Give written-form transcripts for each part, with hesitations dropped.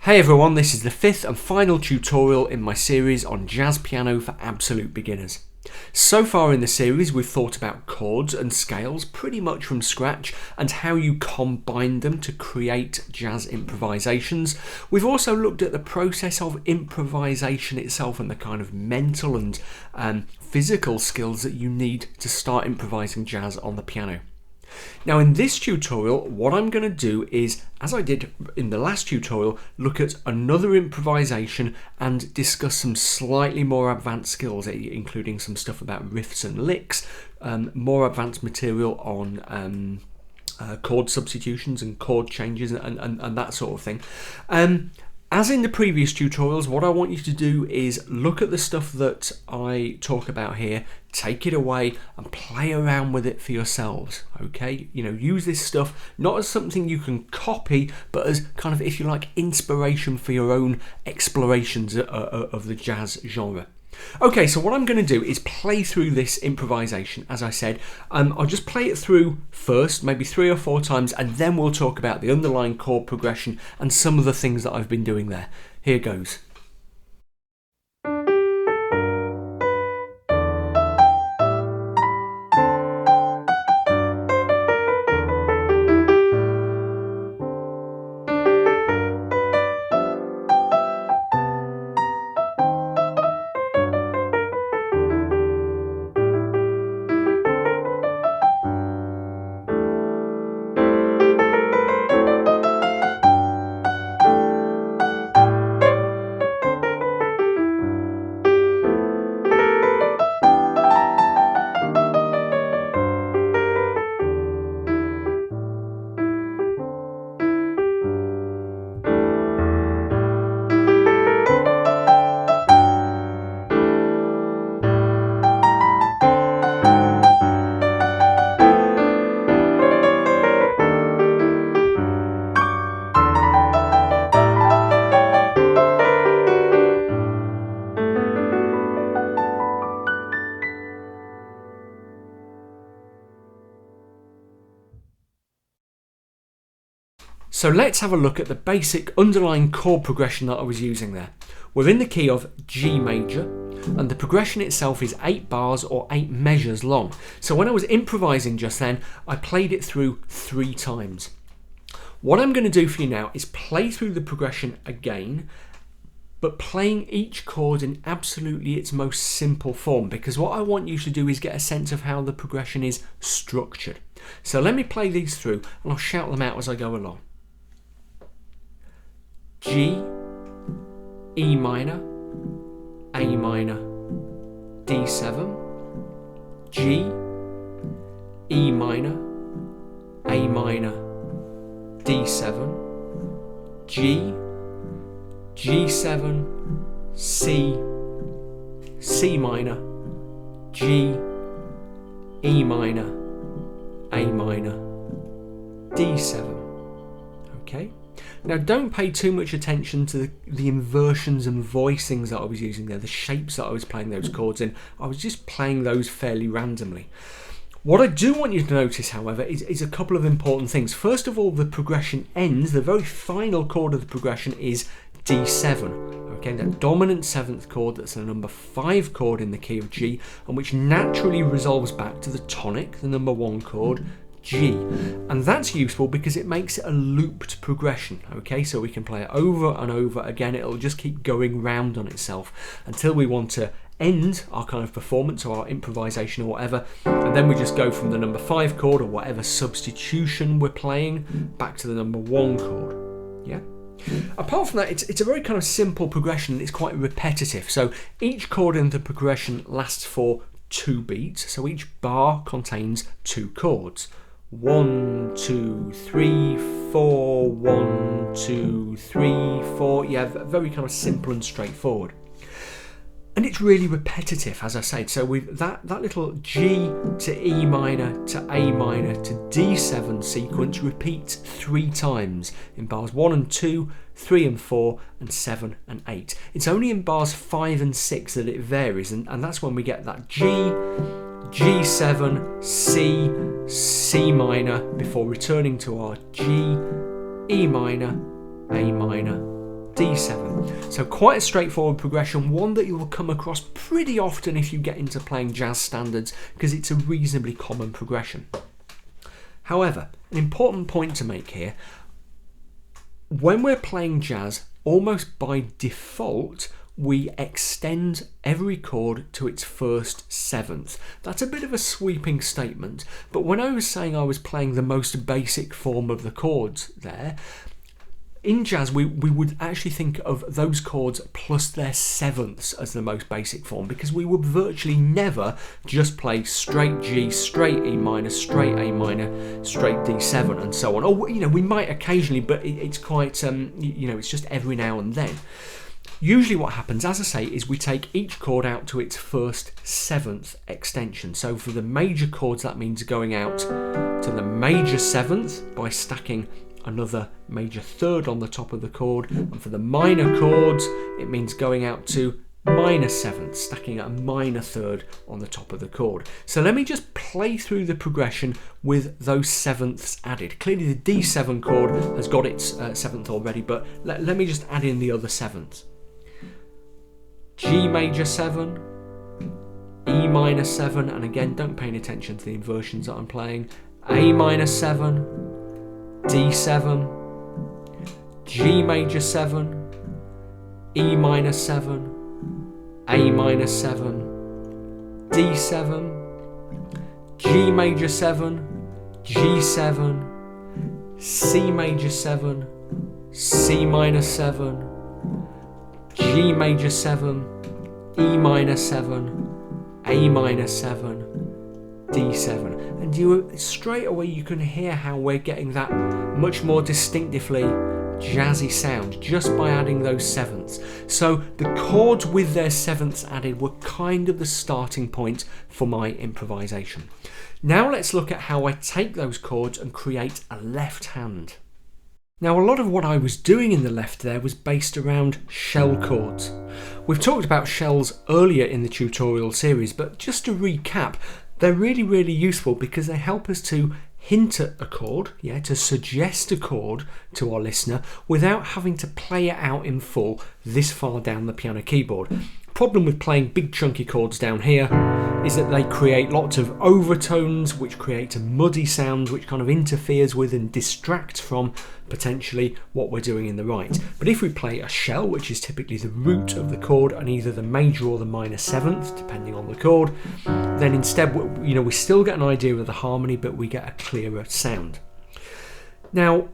Hey everyone, this is the fifth and final tutorial in my series on jazz piano for absolute beginners. So far in the series we've thought about chords and scales pretty much from scratch and how you combine them to create jazz improvisations. We've also looked at the process of improvisation itself and the kind of mental and physical skills that you need to start improvising jazz on the piano. Now in this tutorial, what I'm going to do is, as I did in the last tutorial, look at another improvisation and discuss some slightly more advanced skills, including some stuff about riffs and licks, more advanced material on chord substitutions and chord changes and that sort of thing. As in the previous tutorials, what I want you to do is look at the stuff that I talk about here, take it away and play around with it for yourselves, okay? You know, use this stuff not as something you can copy, but as kind of, if you like, inspiration for your own explorations of the jazz genre. Okay, so what I'm going to do is play through this improvisation. As I said, I'll just play it through first, maybe 3 or 4 times, and then we'll talk about the underlying chord progression and some of the things that I've been doing there. Here goes. So let's have a look at the basic underlying chord progression that I was using there. We're in the key of G major, and the progression itself is 8 bars or 8 measures long. So when I was improvising just then, I played it through 3 times. What I'm going to do for you now is play through the progression again, but playing each chord in absolutely its most simple form, because what I want you to do is get a sense of how the progression is structured. So let me play these through and I'll shout them out as I go along. G, E minor, A minor, D7, G, E minor, A minor, D7, G, G7, C, C minor, G, E minor, A minor, D7. Okay? Now don't pay too much attention to the inversions and voicings that I was using there, the shapes that I was playing those chords in. I was just playing those fairly randomly. What I do want you to notice, however, is a couple of important things. First of all, the progression ends, the very final chord of the progression is D7. Okay, that dominant 7th chord, that's the number 5 chord in the key of G, and which naturally resolves back to the tonic, the number 1 chord, G, and that's useful because it makes it a looped progression. Okay, so we can play it over and over again. It'll just keep going round on itself until we want to end our kind of performance or our improvisation or whatever, and then we just go from the number 5 chord or whatever substitution we're playing back to the number 1 chord. Yeah. Apart from that, it's a very kind of simple progression. It's quite repetitive. So each chord in the progression lasts for 2 beats. So each bar contains 2 chords. 1, 2, 3, 4, 1, 2, 3, 4. Yeah, very kind of simple and straightforward. And it's really repetitive, as I said. So with that little G to E minor to A minor to D7 sequence repeats 3 times in bars 1 and 2, 3 and 4, and 7 and 8. It's only in bars 5 and 6 that it varies, and that's when we get that G, G7, C, C minor, before returning to our G, E minor, A minor, D7. So quite a straightforward progression, one that you will come across pretty often if you get into playing jazz standards, because it's a reasonably common progression. However, an important point to make here, when we're playing jazz, almost by default, we extend every chord to its first seventh. That's a bit of a sweeping statement, but when I was saying I was playing the most basic form of the chords there, in jazz we would actually think of those chords plus their sevenths as the most basic form, because we would virtually never just play straight G, straight E minor, straight A minor, straight D7 and so on. Or we might occasionally, but it's quite it's just every now and then. Usually what happens, as I say, is we take each chord out to its first seventh extension. So for the major chords, that means going out to the major seventh by stacking another major third on the top of the chord. And for the minor chords, it means going out to minor seventh, stacking a minor third on the top of the chord. So let me just play through the progression with those sevenths added. Clearly the D7 chord has got its seventh already, but let me just add in the other sevenths. G major 7, E minor 7, and again don't pay any attention to the inversions that I'm playing, A minor 7, D7, G major 7, E minor 7, A minor 7, D7, G major 7, G7, C major 7, C minor 7, G major 7, E minor 7, A minor 7, D7. And straight away you can hear how we're getting that much more distinctively jazzy sound just by adding those sevenths. So the chords with their sevenths added were kind of the starting point for my improvisation. Now let's look at how I take those chords and create a left hand. Now, a lot of what I was doing in the left there was based around shell chords. We've talked about shells earlier in the tutorial series, but just to recap, they're really, really useful because they help us to hint at a chord, to suggest a chord to our listener without having to play it out in full this far down the piano keyboard. Problem with playing big chunky chords down here is that they create lots of overtones, which create a muddy sound which kind of interferes with and distracts from potentially what we're doing in the right. But if we play a shell, which is typically the root of the chord and either the major or the minor seventh depending on the chord, then instead we still get an idea of the harmony, but we get a clearer sound. Now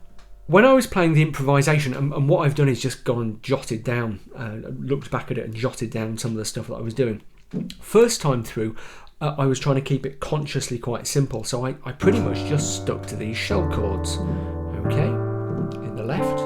when I was playing the improvisation, and what I've done is just gone and jotted down, looked back at it and jotted down some of the stuff that I was doing. First time through, I was trying to keep it consciously quite simple, so I pretty much just stuck to these shell chords. Okay, in the left,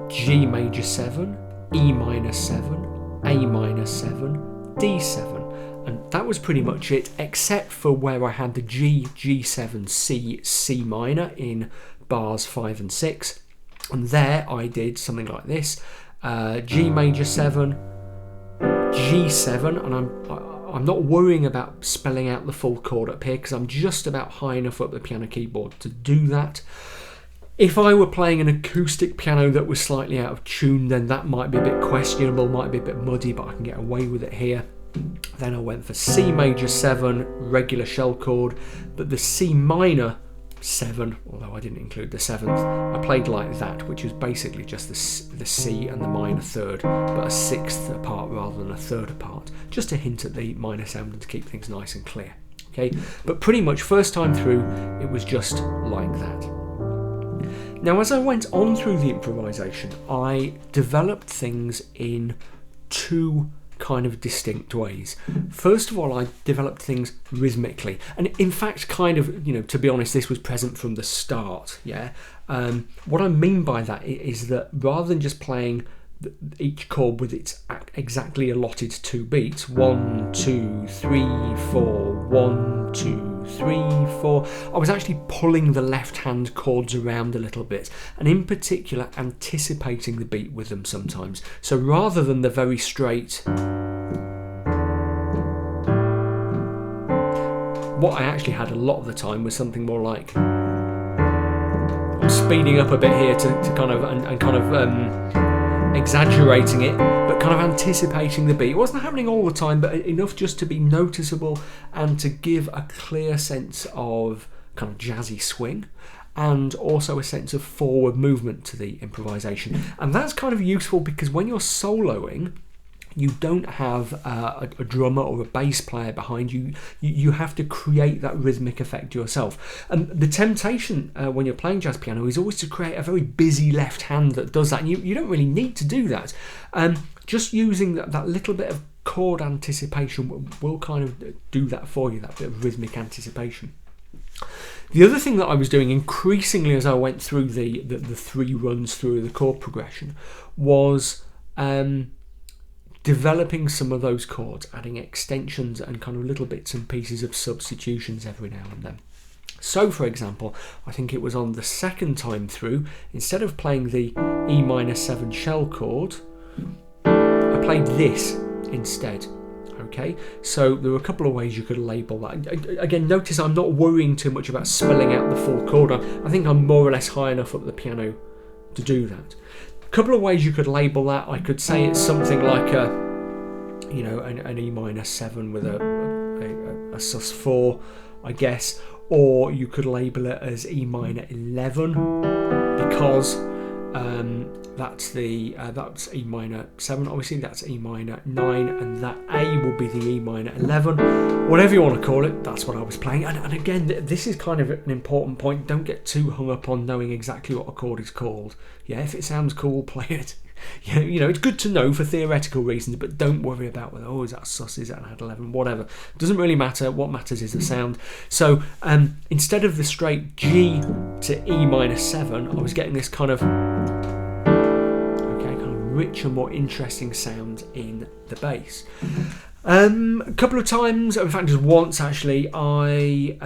G major 7, E minor 7, A minor 7, D7. And that was pretty much it, except for where I had the G, G7, C, C minor in bars 5 and 6, and there I did something like this: G major 7, G7, and I'm not worrying about spelling out the full chord up here because I'm just about high enough up the piano keyboard to do that. If I were playing an acoustic piano that was slightly out of tune, then that might be a bit questionable, might be a bit muddy, but I can get away with it here. Then I went for C major 7, regular shell chord, but the C minor 7, although I didn't include the 7th, I played like that, which was basically just the C and the minor third, but a 6th apart rather than a 3rd apart, just to hint at the minor sound and to keep things nice and clear. Okay, but pretty much first time through it was just like that. Now as I went on through the improvisation, I developed things in two kind of distinct ways. First of all, I developed things rhythmically, and in fact kind of, to be honest, this was present from the start. What I mean by that is that rather than just playing each chord with its exactly allotted 2 beats, 1 2 3 4, 1 2 3 4, I was actually pulling the left hand chords around a little bit, and in particular anticipating the beat with them sometimes. So rather than the very straight, what I actually had a lot of the time was something more like, I'm speeding up a bit here to kind of exaggerating it, but kind of anticipating the beat. It wasn't happening all the time, but enough just to be noticeable and to give a clear sense of kind of jazzy swing, and also a sense of forward movement to the improvisation. And that's kind of useful because when you're soloing, you don't have a drummer or a bass player behind you. You have to create that rhythmic effect yourself. And the temptation when you're playing jazz piano is always to create a very busy left hand that does that. And you don't really need to do that. Just using that little bit of chord anticipation will kind of do that for you, that bit of rhythmic anticipation. The other thing that I was doing increasingly as I went through the 3 runs through the chord progression was developing some of those chords, adding extensions and kind of little bits and pieces of substitutions every now and then. So for example, I think it was on the second time through, instead of playing the E minor 7 shell chord, I played this instead. Okay, so there are a couple of ways you could label that. Again, notice I'm not worrying too much about spelling out the full chord. I think I'm more or less high enough up the piano to do that. A couple of ways you could label that. I could say it's something like an E minor 7 with a sus 4, I guess, or you could label it as E minor 11 because that's E minor 7, obviously that's E minor 9, and that A will be the E minor 11. Whatever you want to call it, that's what I was playing. And again, this is kind of an important point. Don't get too hung up on knowing exactly what a chord is called. Yeah, if it sounds cool, play it. You know, it's good to know for theoretical reasons, but don't worry about whether, is that sus, is that an add 11, whatever. It doesn't really matter. What matters is the sound. So instead of the straight G to E minor 7, I was getting this kind of richer, more interesting sound in the bass. A couple of times, in fact just once actually, I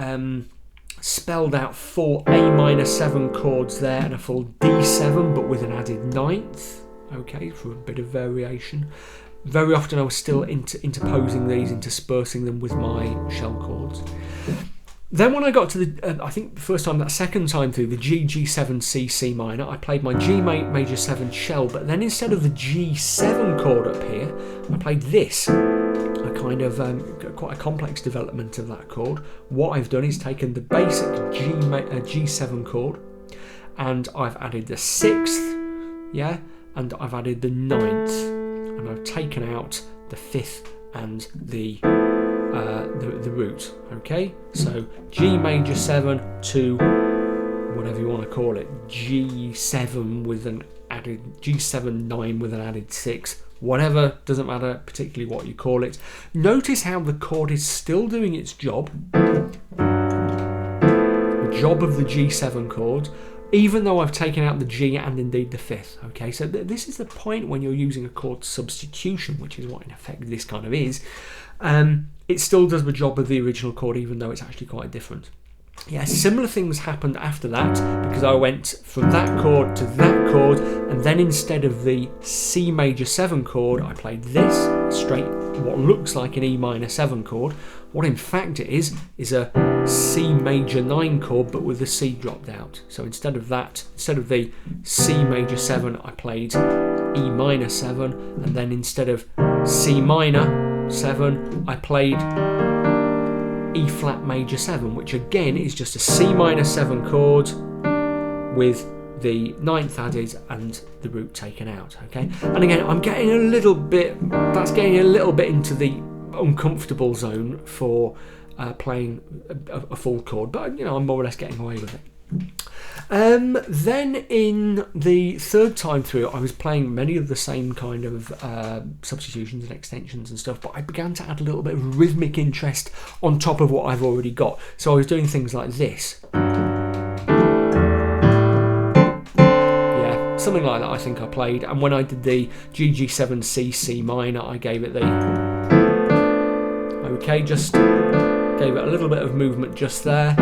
spelled out 4 A minor 7 chords there and a full D7 but with an added 9th, okay, for a bit of variation. Very often I was still interposing these, interspersing them with my shell chords. Then when I got to the, I think the first time, that second time through, the G, G7, C, C minor, I played my G major 7 shell, but then instead of the G7 chord up here, I played this, a kind of quite a complex development of that chord. What I've done is taken the basic G7 chord, and I've added the 6th, yeah, and I've added the 9th, and I've taken out the 5th and the root. Okay, so G major 7 to whatever you want to call it, G7 with an added G7 9 with an added 6, whatever, doesn't matter particularly what you call it. Notice how the chord is still doing its job, the job of the G7 chord, even though I've taken out the G and indeed the 5th. Okay, so this is the point when you're using a chord substitution, which is what in effect this kind of is. It still does the job of the original chord, even though it's actually quite different. Yeah, similar things happened after that, because I went from that chord to that chord, and then instead of the C major 7 chord, I played this straight, what looks like an E minor 7 chord. What in fact it is a C major 9 chord, but with the C dropped out. So instead of the C major 7, I played E minor 7, and then instead of C minor 7, I played E flat major 7, which again is just a C minor 7 chord with the 9th added and the root taken out. Okay, and again I'm getting a little bit into the uncomfortable zone for playing a full chord, but you know, I'm more or less getting away with it. Then in the third time through, I was playing many of the same kind of substitutions and extensions and stuff, but I began to add a little bit of rhythmic interest on top of what I've already got. So I was doing things like this. Yeah, something like that I think I played. And when I did the G7 C C minor, I gave it the... Okay, just gave it a little bit of movement just there.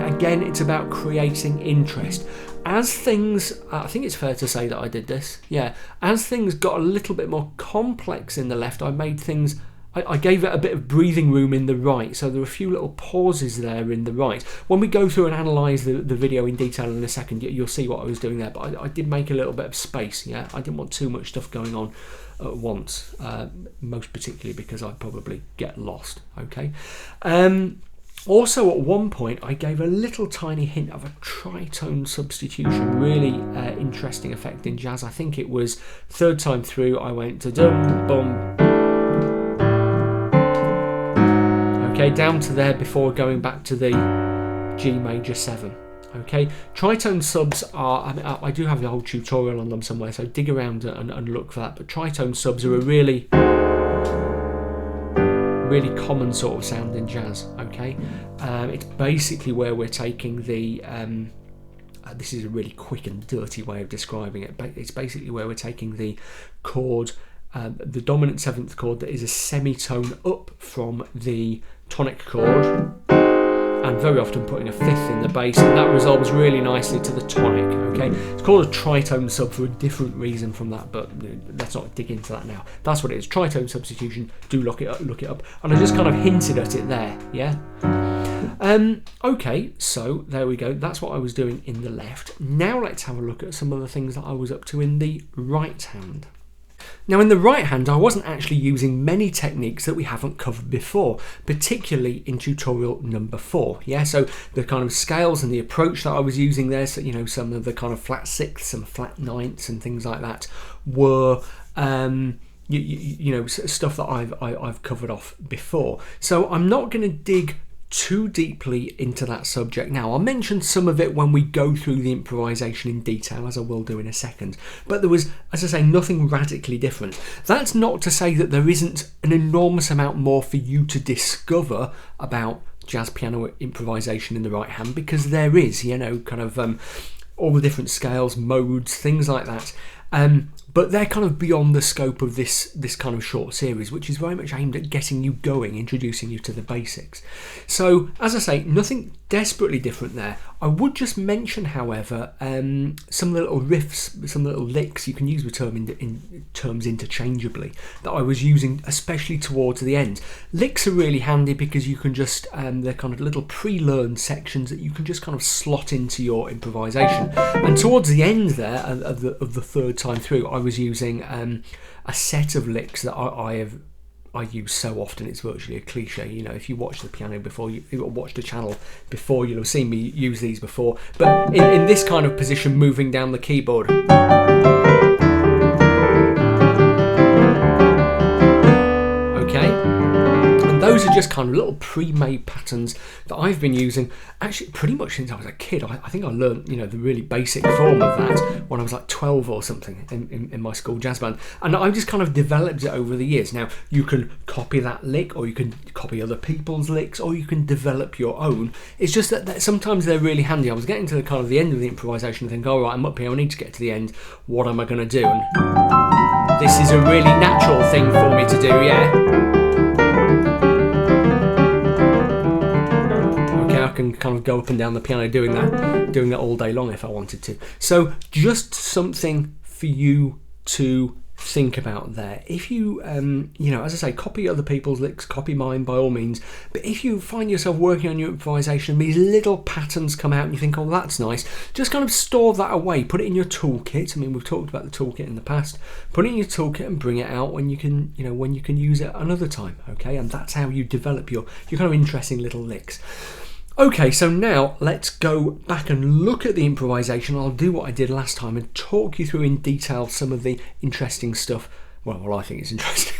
Again, it's about creating interest. As things, I think it's fair to say that I did this, yeah, as things got a little bit more complex in the left, I made things I gave it a bit of breathing room in the right, so there are a few little pauses there in the right. When we go through and analyse the video in detail in a second, you'll see what I was doing there, but I did make a little bit of space, yeah? I didn't want too much stuff going on at once, most particularly because I'd probably get lost, okay? Also, at one point, I gave a little tiny hint of a tritone substitution, really interesting effect in jazz. I think it was third time through, I went to dum bum. Okay, down to there before going back to the G major 7. Okay, tritone subs are, I do have the whole tutorial on them somewhere, so dig around and look for that. But tritone subs are a really common sort of sound in jazz. Okay, it's basically where we're taking the this is a really quick and dirty way of describing it, but it's basically where we're taking the chord, the dominant 7th chord that is a semitone up from the tonic chord, and very often putting a 5th in the bass, and that resolves really nicely to the tonic. Okay, it's called a tritone sub for a different reason from that, but let's not dig into that now. That's what it is, tritone substitution. Do look it up, and I just kind of hinted at it there, yeah. Okay, so there we go. That's what I was doing in the left. Now let's have a look at some of the things that I was up to in the right hand. Now in the right hand, I wasn't actually using many techniques that we haven't covered before, particularly in tutorial number 4. Yeah, so the kind of scales and the approach that I was using there, so you know, some of the kind of flat 6ths and flat 9ths and things like that were you know, stuff that I've covered off before. So I'm not going to dig too deeply into that subject now. I'll mention some of it when we go through the improvisation in detail, as I will do in a second. But there was, as I say, nothing radically different. That's not to say that there isn't an enormous amount more for you to discover about jazz piano improvisation in the right hand, because there is, you know, kind of all the different scales, modes, things like that. But they're kind of beyond the scope of this kind of short series, which is very much aimed at getting you going, introducing you to the basics. So, as I say, nothing desperately different there. I would just mention, however, some little riffs, some little licks, you can use the term in terms interchangeably, that I was using especially towards the end. Licks are really handy because you can just, they're kind of little pre-learned sections that you can just kind of slot into your improvisation. And towards the end there, of the third time through, I was using a set of licks that I use so often it's virtually a cliche. You know, if you watch the piano before, you watched the channel before, you'll have seen me use these before. But in this kind of position, moving down the keyboard. Those are just kind of little pre-made patterns that I've been using actually pretty much since I was a kid. I think I learned, you know, the really basic form of that when I was like 12 or something in my school jazz band, and I've just kind of developed it over the years. Now you can copy that lick, or you can copy other people's licks, or you can develop your own. It's just that sometimes they're really handy. I was getting to the kind of the end of the improvisation and think, all right, I'm up here, I need to get to the end. What am I going to do? And this is a really natural thing for me to do, yeah. I can kind of go up and down the piano doing that all day long if I wanted to. So just something for you to think about there. If you, you know, as I say, copy other people's licks, copy mine by all means. But if you find yourself working on your improvisation, these little patterns come out and you think, oh, that's nice, just kind of store that away. Put it in your toolkit. I mean, we've talked about the toolkit in the past. Put it in your toolkit and bring it out when you can, you know, when you can use it another time. Okay, and that's how you develop your kind of interesting little licks. Okay, so now let's go back and look at the improvisation. I'll do what I did last time and talk you through in detail some of the interesting stuff. Well, I think it's interesting.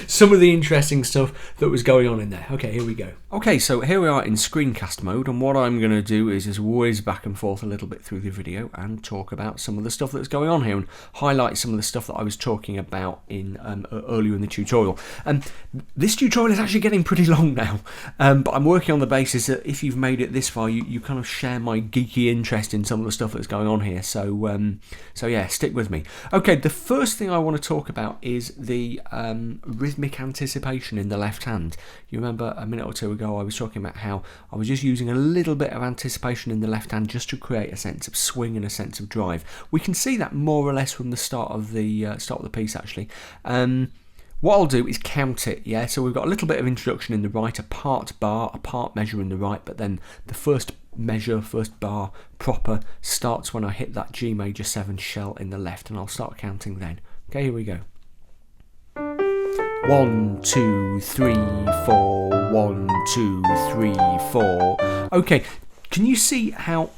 Some of the interesting stuff that was going on in there. Okay, here we go. Okay, so here we are in screencast mode, and what I'm going to do is just whiz back and forth a little bit through the video and talk about some of the stuff that's going on here and highlight some of the stuff that I was talking about in earlier in the tutorial. This tutorial is actually getting pretty long now, but I'm working on the basis that if you've made it this far, you kind of share my geeky interest in some of the stuff that's going on here. So yeah, stick with me. Okay, the first thing I want to talk about is the rhythmic anticipation in the left hand. You remember a minute or two ago I was talking about how I was just using a little bit of anticipation in the left hand just to create a sense of swing and a sense of drive. We can see that more or less from the start of the piece actually. what I'll do is count it, yeah? So we've got a little bit of introduction in the right, a part bar, a part measure in the right, but then the first measure, first bar proper starts when I hit that G major 7 shell in the left, and I'll start counting then. Okay, here we go. 1, 2, 3, 4, 1, 2, 3, 4. Okay, can you see how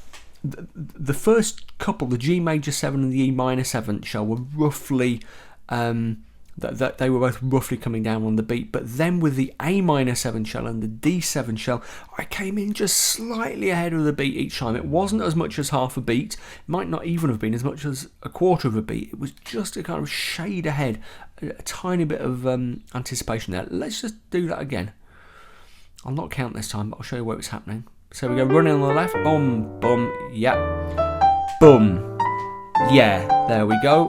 the first couple, the G major 7 and the E minor 7 shell, were roughly that they were both roughly coming down on the beat, but then with the A minor 7 shell and the D7 shell, I came in just slightly ahead of the beat each time. It wasn't as much as half a beat, it might not even have been as much as a quarter of a beat. It was just a kind of shade ahead, a tiny bit of anticipation there. Let's just do that again. I'll not count this time, but I'll show you where it's happening. So we go running on the left, boom, boom, yeah, boom, yeah, there we go.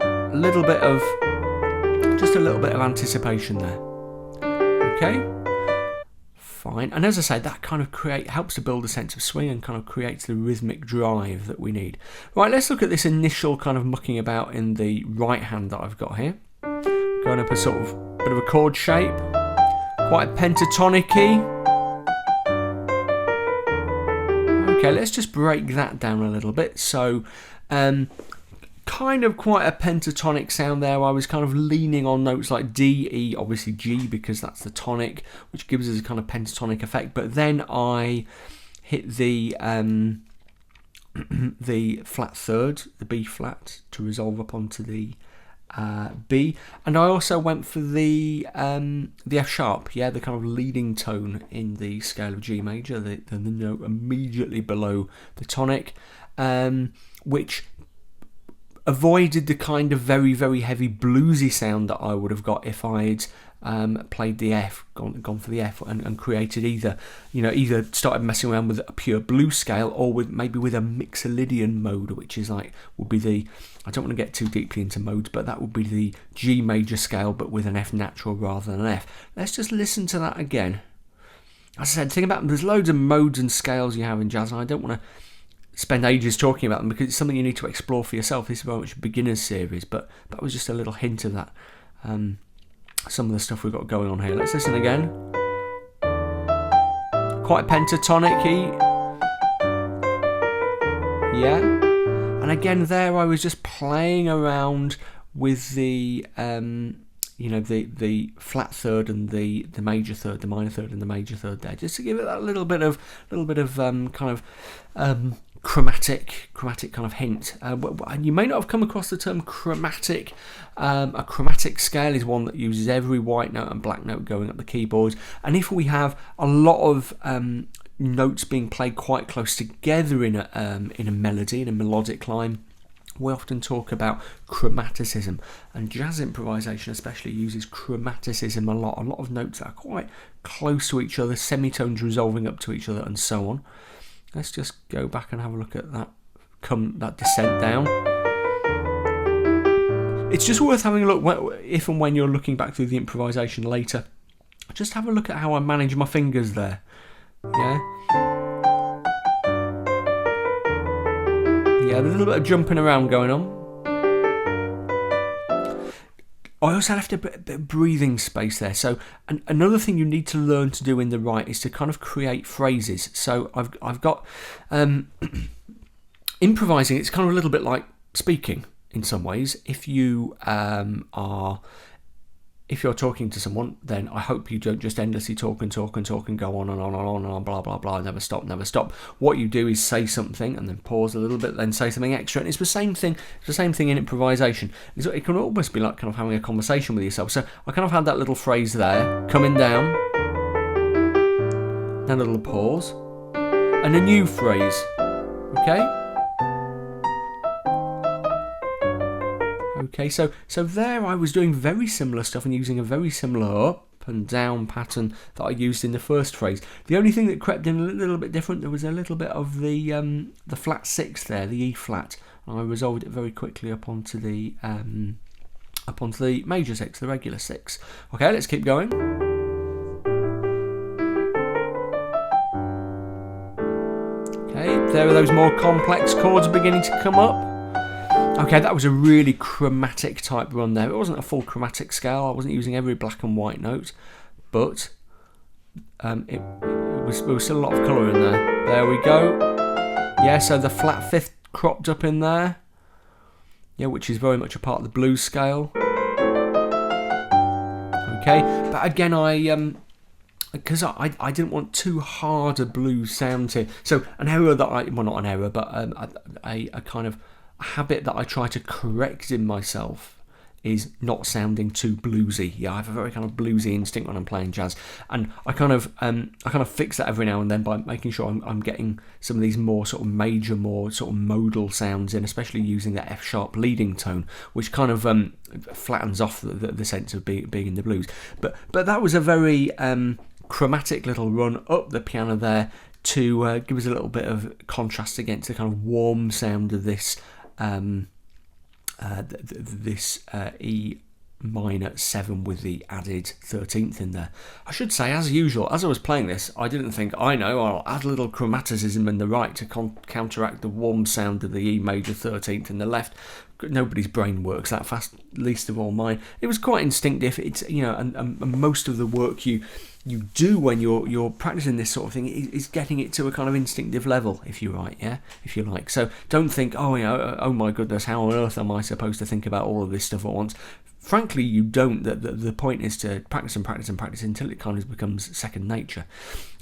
Just a little bit of anticipation there. Okay, fine. And as I say, that kind of helps to build a sense of swing and kind of creates the rhythmic drive that we need. Right, let's look at this initial kind of mucking about in the right hand that I've got here. Going up a sort of bit of a chord shape, quite pentatonic-y. Okay, let's just break that down a little bit. So, kind of quite a pentatonic sound there. I was kind of leaning on notes like D, E, obviously G because that's the tonic, which gives us a kind of pentatonic effect. But then I hit the the flat third, the B flat, to resolve up onto the B, and I also went for the F sharp, yeah, the kind of leading tone in the scale of G major, the note immediately below the tonic, which avoided the kind of very, very heavy bluesy sound that I would have got if I'd played the F, gone for the F, and created either started messing around with a pure blues scale or maybe with a Mixolydian mode, which is would be the, I don't want to get too deeply into modes, but that would be the G major scale but with an F natural rather than an F. Let's just listen to that again. As I said, think about them, there's loads of modes and scales you have in jazz, and I don't want to spend ages talking about them because it's something you need to explore for yourself. This is very much a beginner's series, but that was just a little hint of that. Some of the stuff we've got going on here. Let's listen again. Quite pentatonic-y. Yeah. And again there I was just playing around with the the flat third and the major third, the minor third and the major third there, just to give it that little bit of chromatic kind of hint. And you may not have come across the term chromatic. A chromatic scale is one that uses every white note and black note going up the keyboard, and if we have a lot of notes being played quite close together in a melody, in a melodic line, we often talk about chromaticism, and jazz improvisation especially uses chromaticism a lot of notes that are quite close to each other, semitones resolving up to each other and so on. Let's just go back and have a look at that descent down. It's just worth having a look if and when you're looking back through the improvisation later. Just have a look at how I manage my fingers there. Yeah. Yeah, there's a little bit of jumping around going on. I also left a bit of breathing space there. So another thing you need to learn to do in the right is to kind of create phrases. So I've got improvising. It's kind of a little bit like speaking in some ways. If you if you're talking to someone, then I hope you don't just endlessly talk and go on and on, blah, blah, blah, never stop. What you do is say something and then pause a little bit, then say something extra. And it's the same thing. It's the same thing in improvisation. It can almost be like kind of having a conversation with yourself. So I kind of had that little phrase there, coming down, then a little pause, and a new phrase. Okay? Okay, so there I was doing very similar stuff and using a very similar up and down pattern that I used in the first phrase. The only thing that crept in a little bit different, there was a little bit of the flat 6 there, the E flat, and I resolved it very quickly up onto the major 6, the regular 6. Okay, let's keep going. Okay, there are those more complex chords beginning to come up. Okay, that was a really chromatic type run there. It wasn't a full chromatic scale. I wasn't using every black and white note, but there was still a lot of colour in there. There we go. Yeah, so the flat fifth cropped up in there. Yeah, which is very much a part of the blues scale. Okay, but again, because I didn't want too hard a blues sound here. So an error that well, not an error, but a kind of habit that I try to correct in myself is not sounding too bluesy. Yeah, I have a very kind of bluesy instinct when I'm playing jazz, and I kind of fix that every now and then by making sure I'm getting some of these more sort of major, more sort of modal sounds in, especially using the F sharp leading tone, which kind of flattens off the sense of being in the blues. But that was a very chromatic little run up the piano there to give us a little bit of contrast against the kind of warm sound of this E minor 7 with the added 13th in there. I should say, as usual, as I was playing this, I didn't think, I'll add a little chromaticism in the right to counteract the warm sound of the E major 13th in the left. Nobody's brain works that fast, least of all mine. It was quite instinctive. It's, and most of the work you do when you're practicing this sort of thing is getting it to a kind of instinctive level, if you like. So don't think, oh my goodness, how on earth am I supposed to think about all of this stuff at once? Frankly, you don't. The point is to practice and practice and practice until it kind of becomes second nature.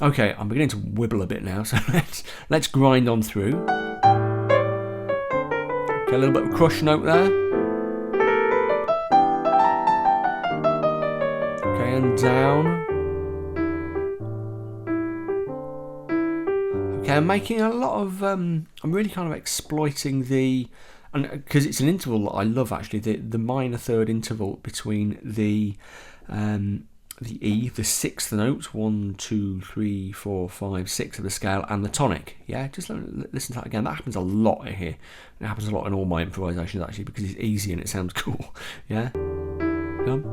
Okay, I'm beginning to wibble a bit now, so let's grind on through. Okay, a little bit of crush note there. Okay, and down. Okay, I'm making a lot of. I'm really kind of exploiting and because it's an interval that I love actually, the minor third interval between the E, the sixth note, 1, 2, 3, 4, 5, 6 of the scale, and the tonic. Yeah, just listen to that again. That happens a lot here. It happens a lot in all my improvisations actually because it's easy and it sounds cool. Yeah, come.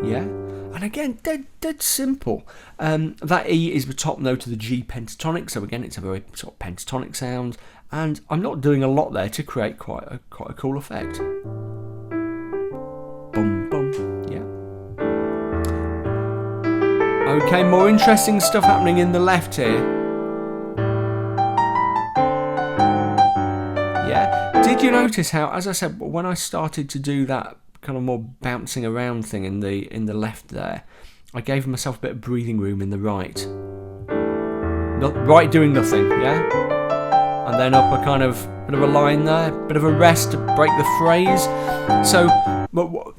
Yeah. And again, dead simple. That E is the top note of the G pentatonic, so again, it's a very sort of pentatonic sound, and I'm not doing a lot there to create quite a cool effect. Boom, boom, yeah. Okay, more interesting stuff happening in the left here. Yeah. Did you notice how, as I said, when I started to do that kind of more bouncing around thing in the left there, I gave myself a bit of breathing room in the right. Right doing nothing, yeah? And then up a kind of bit of a line there, bit of a rest to break the phrase. So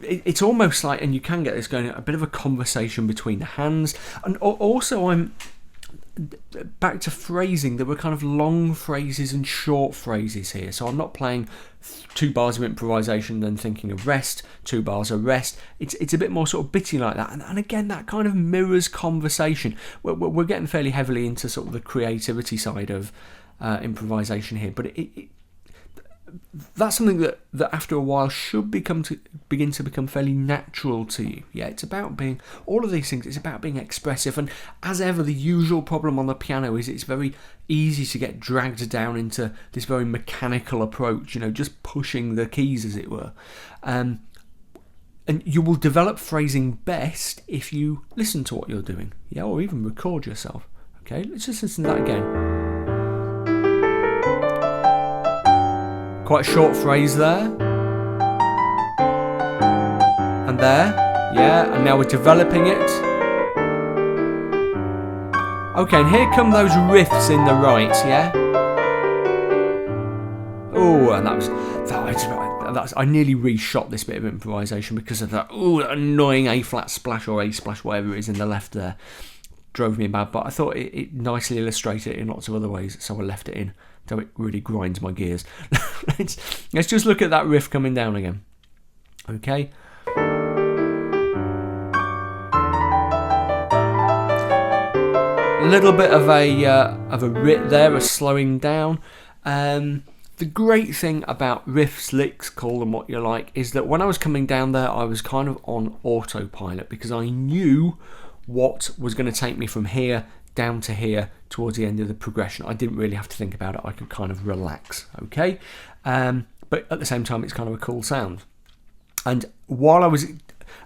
it's almost like, and you can get this going, a bit of a conversation between the hands. And also I'm back to phrasing. There were kind of long phrases and short phrases here, so I'm not playing 2 bars of improvisation then thinking of rest, 2 bars of rest. It's a bit more sort of bitty like that, and again that kind of mirrors conversation. We're getting fairly heavily into sort of the creativity side of improvisation here, but that's something that after a while should begin to become fairly natural to you. Yeah, it's about being, all of these things, it's about being expressive, and as ever the usual problem on the piano is it's very easy to get dragged down into this very mechanical approach, just pushing the keys as it were. And you will develop phrasing best if you listen to what you're doing, yeah, or even record yourself. Okay, let's just listen to that again. Quite a short phrase there. And there. Yeah, and now we're developing it. Okay, and here come those riffs in the right, yeah? Oh, and that's I nearly reshot this bit of improvisation because of that annoying A flat splash or A splash, whatever it is in the left there. Drove me mad, but I thought it nicely illustrated it in lots of other ways, so I left it in. So it really grinds my gears. Let's just look at that riff coming down again. Okay. A little bit of a writ there, a slowing down. The great thing about riffs, licks, call them what you like, is that when I was coming down there, I was kind of on autopilot because I knew what was going to take me from here down to here towards the end of the progression, I didn't really have to think about it. I could kind of relax, okay? But at the same time, it's kind of a cool sound. And while I was...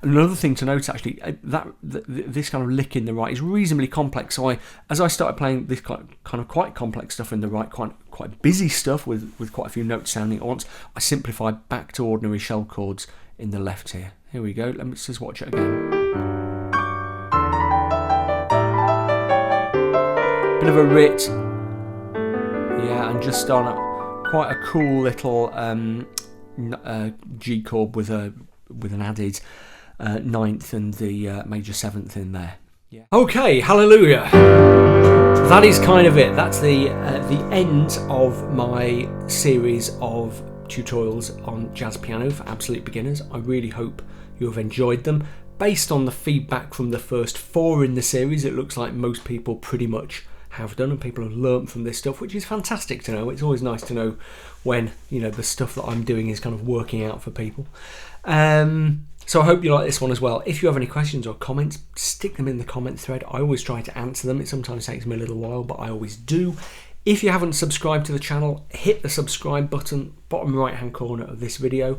Another thing to note, actually, this kind of lick in the right is reasonably complex. So as I started playing this kind of quite complex stuff in the right, quite busy stuff with quite a few notes sounding at once, I simplified back to ordinary shell chords in the left here. Here we go. Let's just watch it again. Bit of a rit, yeah, and just on quite a cool little G chord with an added ninth and the major seventh in there. Yeah. Okay, hallelujah. That is kind of it. That's the end of my series of tutorials on jazz piano for absolute beginners. I really hope you have enjoyed them. Based on the feedback from the first 4 in the series, it looks like most people pretty much have done, and people have learnt from this stuff, which is fantastic to know. It's always nice to know when, you know, the stuff that I'm doing is kind of working out for people. So I hope you like this one as well. If you have any questions or comments, stick them in the comment thread. I always try to answer them. It sometimes takes me a little while, but I always do. If you haven't subscribed to the channel, hit the subscribe button, bottom right hand corner of this video.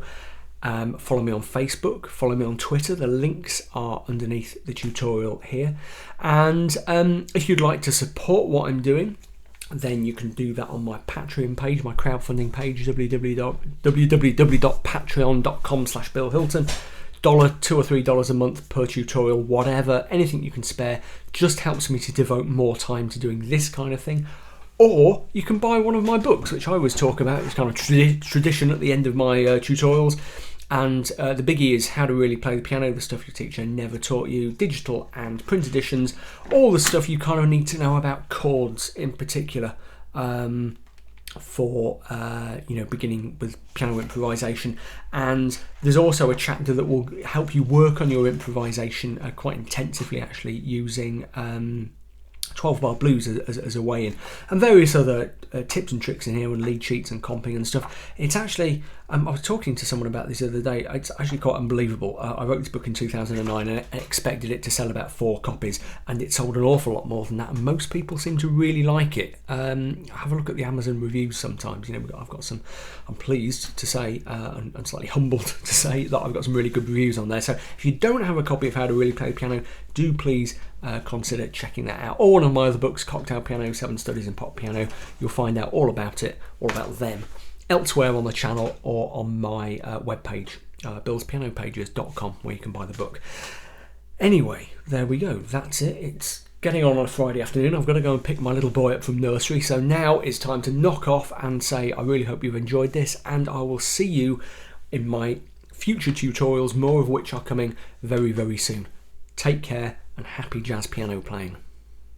Follow me on Facebook, follow me on Twitter. The links are underneath the tutorial here. And if you'd like to support what I'm doing, then you can do that on my Patreon page, my crowdfunding page, www.patreon.com/Bill Hilton. $2 or $3 a month per tutorial, whatever, anything you can spare, just helps me to devote more time to doing this kind of thing. Or you can buy one of my books, which I always talk about. It's kind of tradition at the end of my tutorials. And the biggie is How to Really Play the Piano, the stuff your teacher never taught you, digital and print editions, all the stuff you kind of need to know about chords in particular. For beginning with piano improvisation. And there's also a chapter that will help you work on your improvisation quite intensively, actually, using 12-bar blues as a way in, and various other tips and tricks in here, and lead sheets and comping and stuff. It's actually, I was talking to someone about this the other day. It's actually quite unbelievable. I wrote this book in 2009 and I expected it to sell about 4 copies, and it sold an awful lot more than that, and most people seem to really like it. Have a look at the Amazon reviews sometimes. You know, I've got some, I'm pleased to say, and slightly humbled to say that I've got some really good reviews on there. So if you don't have a copy of How to Really Play the Piano, do please consider checking that out. Or one of my other books, Cocktail Piano, 7 Studies in Pop Piano. You'll find out all about it, all about them, elsewhere on the channel or on my webpage, billspianopages.com, where you can buy the book. Anyway, there we go. That's it. It's getting on a Friday afternoon. I've got to go and pick my little boy up from nursery. So now it's time to knock off and say I really hope you've enjoyed this, and I will see you in my future tutorials, more of which are coming very, very soon. Take care and happy jazz piano playing.